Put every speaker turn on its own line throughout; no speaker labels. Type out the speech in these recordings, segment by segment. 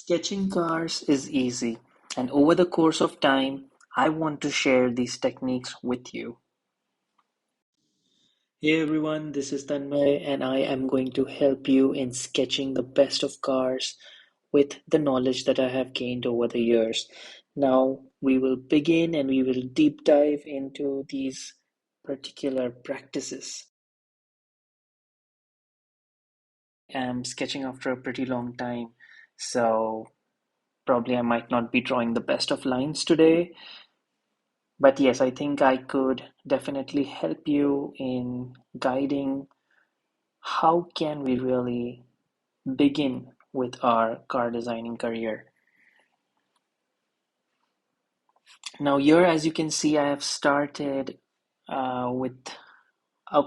Sketching cars is easy, and over the course of time, I want to share these techniques with you. Hey everyone, this is Tanmay, and I am going to help you in sketching the best of cars with the knowledge that I have gained over the years. Now, we will begin and we will deep dive into these particular practices. I'm sketching after a pretty long time, so probably I might not be drawing the best of lines today. But yes, I think I could definitely help you in guiding how can we really begin with our car designing career. Now here, as you can see, I have started with a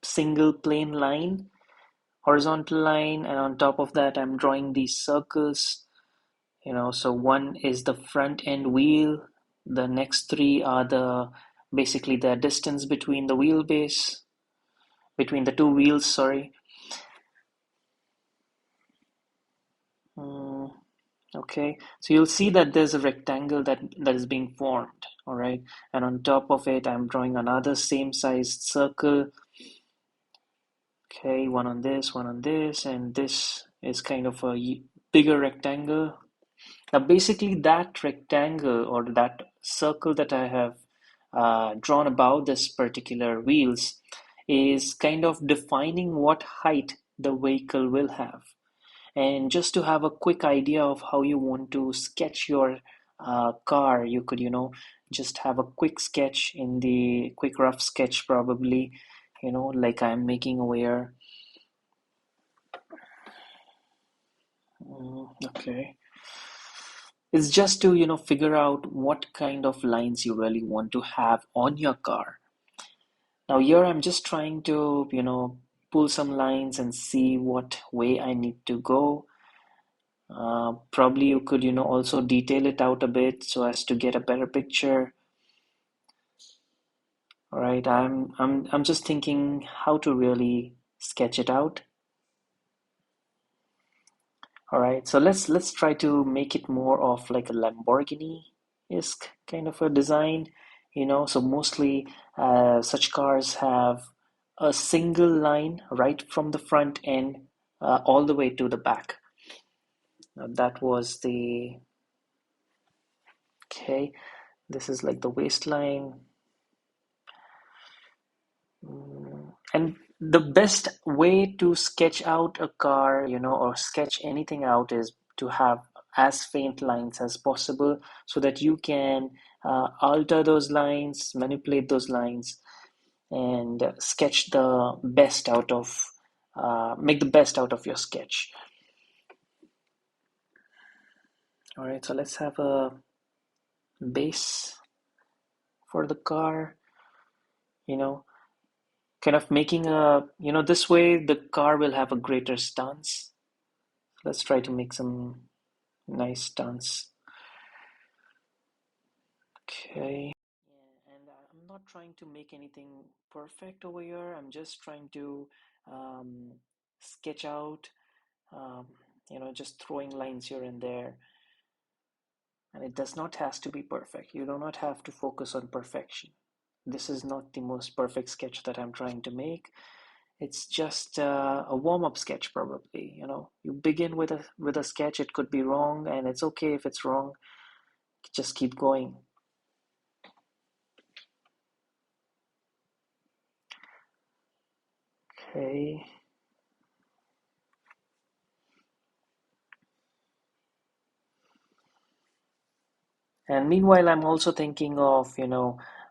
single plain line, horizontal line, and on top of that, I'm drawing these circles. So one is the front end wheel. The next three are the basically the distance between the wheelbase, between the two wheels, sorry. Mm, okay, so you'll see that there's a rectangle that is being formed, all right? And on top of it, I'm drawing another same sized circle. Okay, one on this, and this is kind of a bigger rectangle. Now, basically, that rectangle or that circle that I have drawn about this particular wheels is kind of defining what height the vehicle will have. And just to have a quick idea of how you want to sketch your car, you could, just have a quick sketch in the quick rough sketch, probably, like I'm making over here. Okay. It's just to, figure out what kind of lines you really want to have on your car. Now, here I'm just trying to, pull some lines and see what way I need to go. Probably you could, also detail it out a bit so as to get a better picture. All right, I'm just thinking how to really sketch it out. All right, so let's try to make it more of like a Lamborghini-esque kind of a design. So mostly such cars have a single line right from the front end all the way to the back. Now that was the okay. This is like the waistline. And the best way to sketch out a car, or sketch anything out is to have as faint lines as possible so that you can alter those lines, manipulate those lines, and sketch the best out of, make the best out of your sketch. All right, so let's have a base for the car, you know, kind of making a, this way the car will have a greater stance. Let's try to make some nice stance. Okay. Yeah, and I'm not trying to make anything perfect over here. I'm just trying to um, sketch out, um, just throwing lines here and there. And it does not has to be perfect. You do not have to focus on perfection. This is not the most perfect sketch that I'm trying to make. It's just a warm-up sketch, probably. You begin with a sketch. It could be wrong, and it's okay if it's wrong. Just keep going. Okay. And meanwhile, I'm also thinking of,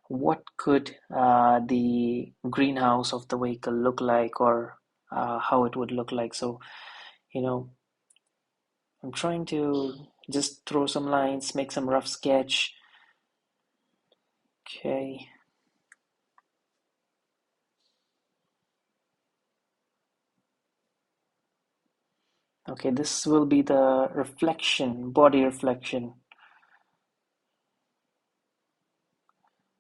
what could the greenhouse of the vehicle look like, or how it would look like. So, you know, I'm trying to just throw some lines, make some rough sketch. Okay. Okay, this will be the reflection, body reflection.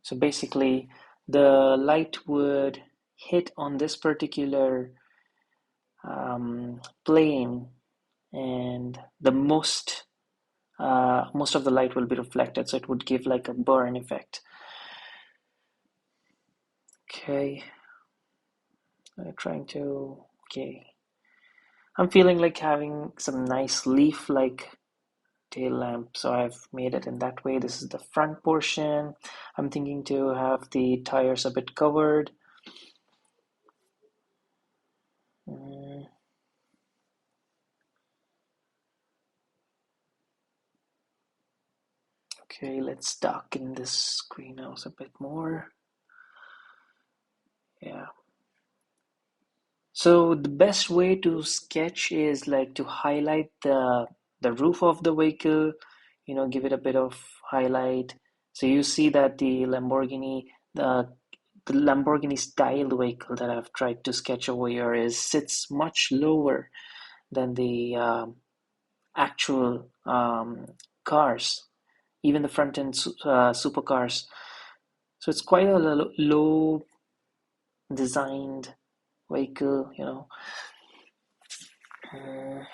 So basically, the light would hit on this particular plane, and the most of the light will be reflected, so it would give like a burn effect. Okay, I'm trying to, okay. I'm feeling like having some nice leaf-like tail lamp, so I've made it in that way. This is the front portion. I'm thinking to have the tires a bit covered. Mm, okay, let's darken this greenhouse a bit more. Yeah. So the best way to sketch is like to highlight the roof of the vehicle, give it a bit of highlight. So you see that the Lamborghini style vehicle that I've tried to sketch over here is sits much lower than the actual cars, even the front end supercars. So it's quite a low designed vehicle. Uh,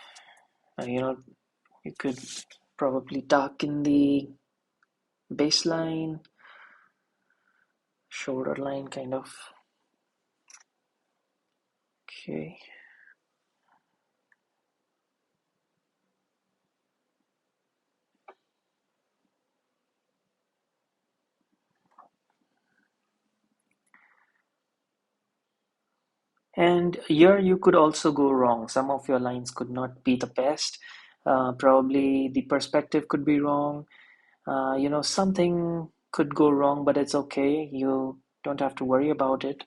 you know, you could probably darken the baseline, shoulder line, kind of. Okay. And here you could also go wrong. Some of your lines could not be the best. Probably the perspective could be wrong. Something could go wrong, but it's okay. You don't have to worry about it.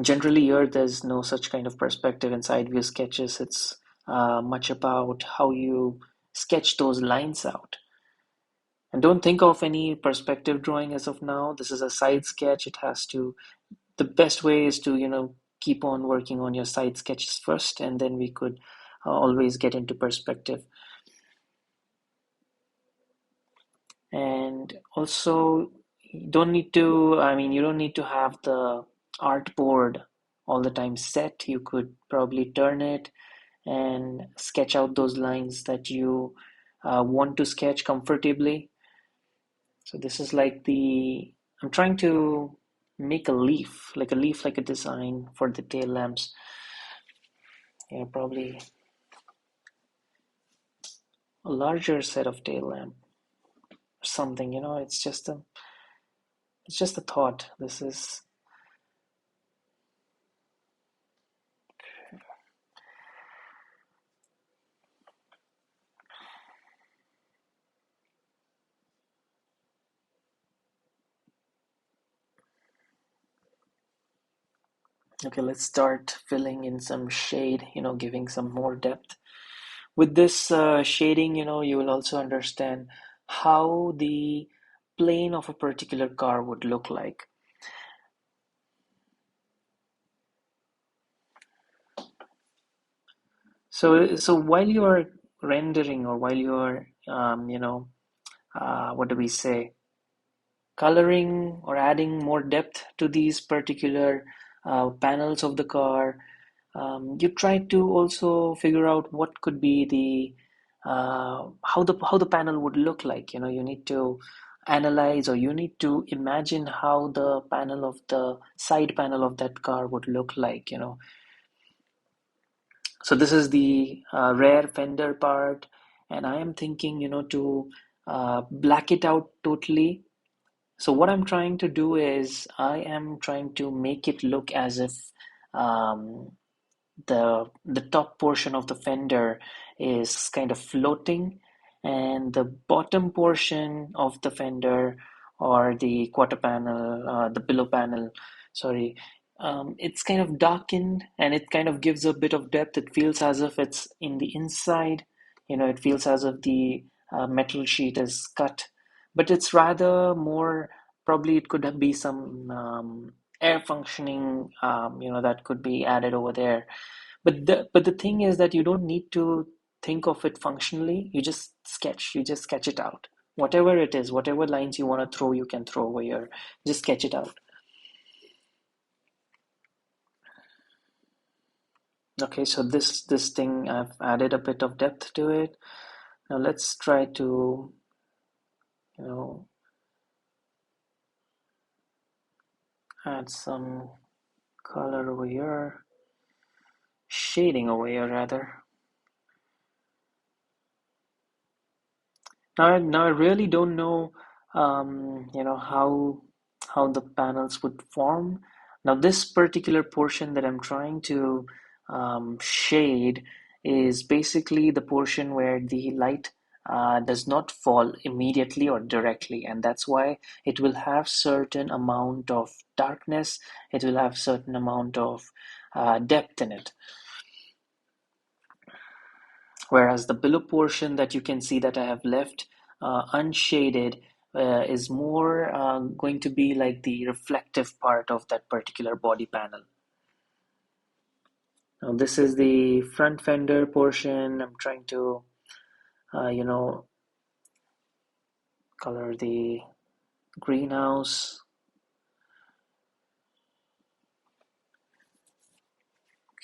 Generally, here there's no such kind of perspective in side view sketches. It's much about how you sketch those lines out. And don't think of any perspective drawing as of now. This is a side sketch. The best way is to, keep on working on your side sketches first, and then we could always get into perspective. And also, you don't need to have the artboard all the time set. You could probably turn it and sketch out those lines that you want to sketch comfortably. So this is like I'm trying to make a leaf like a design for the tail lamps. Probably a larger set of tail lamp or something. It's just a thought. This is okay. Let's start filling in some shade, giving some more depth. With this shading, you will also understand how the plane of a particular car would look like. So while you are rendering, or while you are, what do we say, coloring or adding more depth to these particular panels of the car, you try to also figure out what could be how the panel would look like. You need to analyze, or you need to imagine how the side panel of that car would look like. So this is the rear fender part, and I am thinking, to black it out totally. So what I'm trying to do is I am trying to make it look as if um, the top portion of the fender is kind of floating, and the bottom portion of the fender, or the quarter panel, the below panel, sorry, it's kind of darkened, and it kind of gives a bit of depth. It feels as if it's in the inside. It feels as if the metal sheet is cut, but it's rather more, probably it could be some air functioning, that could be added over there. But the thing is that you don't need to think of it functionally. You just sketch it out. Whatever it is, whatever lines you want to throw, you can throw over here. Just sketch it out. Okay, so this thing, I've added a bit of depth to it. Now let's try to, you know, add some color over here, shading over here rather. Now I really don't know, how the panels would form. Now, this particular portion that I'm trying to shade is basically the portion where the light does not fall immediately or directly, and that's why it will have certain amount of darkness. It will have certain amount of depth in it. Whereas the below portion that you can see that I have left unshaded is more going to be like the reflective part of that particular body panel. Now this is the front fender portion. I'm trying to, uh, you know, color the greenhouse.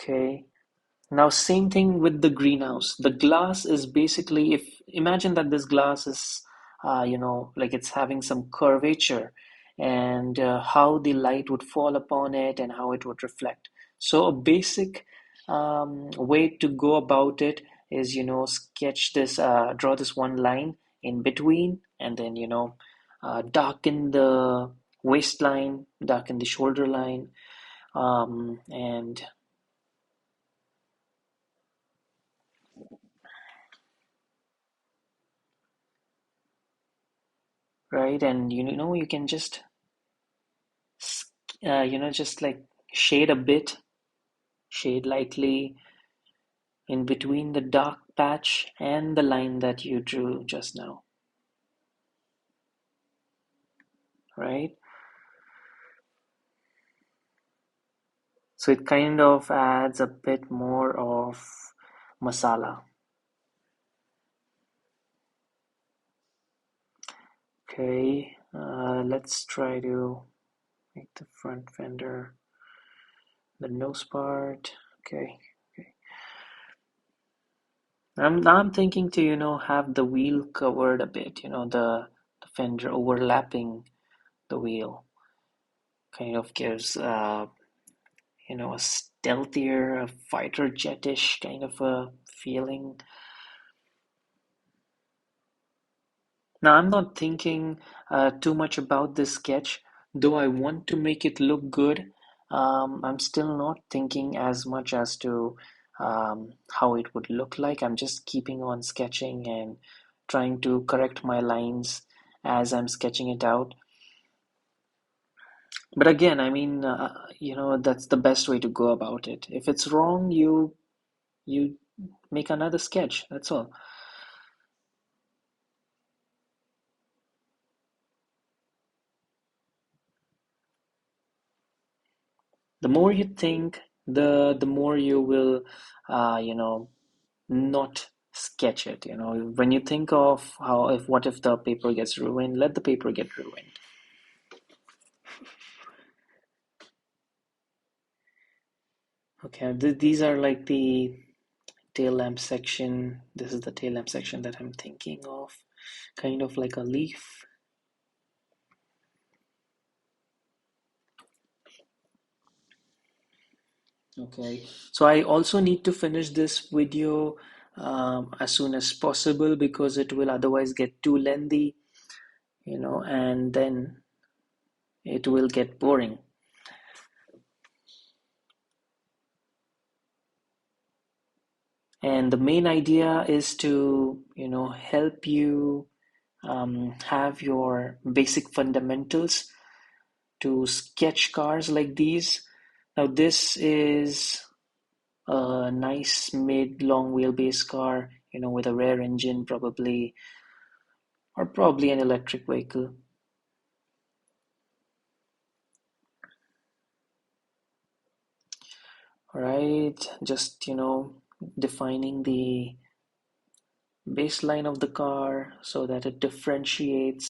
Okay. Now, same thing with the greenhouse. The glass is basically, if imagine that this glass is, like it's having some curvature, and how the light would fall upon it and how it would reflect. So, a basic way to go about it is, draw this one line in between, and then, darken the waistline, darken the shoulder line, and right, and you can just just like shade a bit, shade lightly in between the dark patch and the line that you drew just now, right? So it kind of adds a bit more of masala. Okay, let's try to make the front fender, the nose part. Okay, okay. Now I'm thinking to, have the wheel covered a bit, the fender overlapping the wheel. Kind of gives a stealthier, a fighter jetish kind of a feeling. Now, I'm not thinking too much about this sketch, though I want to make it look good. I'm still not thinking as much as to how it would look like. I'm just keeping on sketching and trying to correct my lines as I'm sketching it out. But again, I mean, that's the best way to go about it. If it's wrong, you make another sketch. That's all. The more you think, the more you will, not sketch it. When you think of how if what if the paper gets ruined, let the paper get ruined. Okay, these are like the tail lamp section. This is the tail lamp section that I'm thinking of, kind of like a leaf. Okay, so I also need to finish this video as soon as possible because it will otherwise get too lengthy, and then it will get boring. And the main idea is to, help you have your basic fundamentals to sketch cars like these. Now, this is a nice mid-long wheelbase car, with a rear engine probably, or probably an electric vehicle. All right, just, defining the baseline of the car so that it differentiates.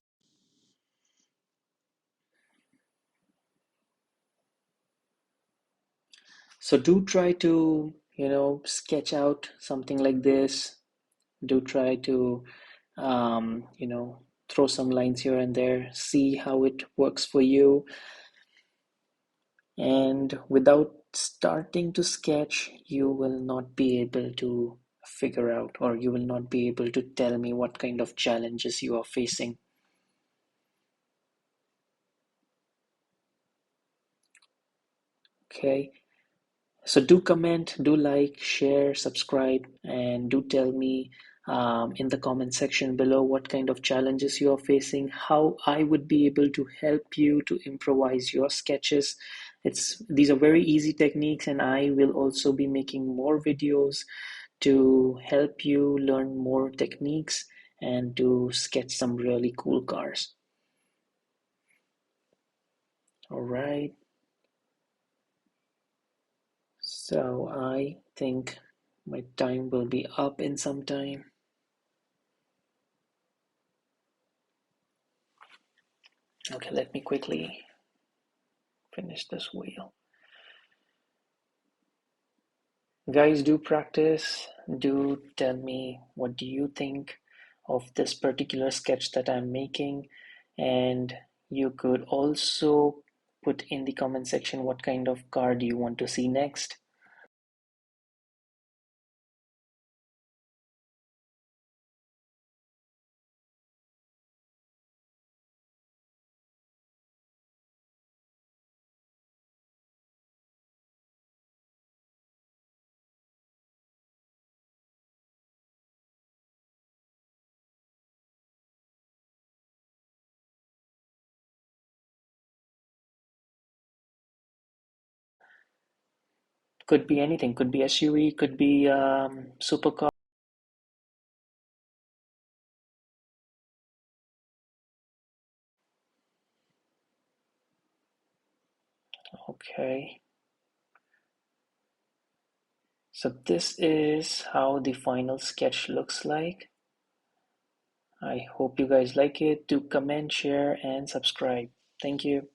So do try to sketch out something like this. Do try to, throw some lines here and there, see how it works for you. And without starting to sketch, you will not be able to figure out, or you will not be able to tell me what kind of challenges you are facing. Okay, so do comment, do like, share, subscribe, and do tell me in the comment section below what kind of challenges you are facing, how I would be able to help you to improvise your sketches. These are very easy techniques, and I will also be making more videos to help you learn more techniques and to sketch some really cool cars. All right. So I think my time will be up in some time. Okay, let me quickly finish this wheel. Guys, do practice. Do tell me what do you think of this particular sketch that I'm making. And you could also put in the comment section what kind of car do you want to see next. Could be anything, could be SUV, could be supercar. Okay, so this is how the final sketch looks like. I hope you guys like it. Do comment, share, and subscribe. Thank you.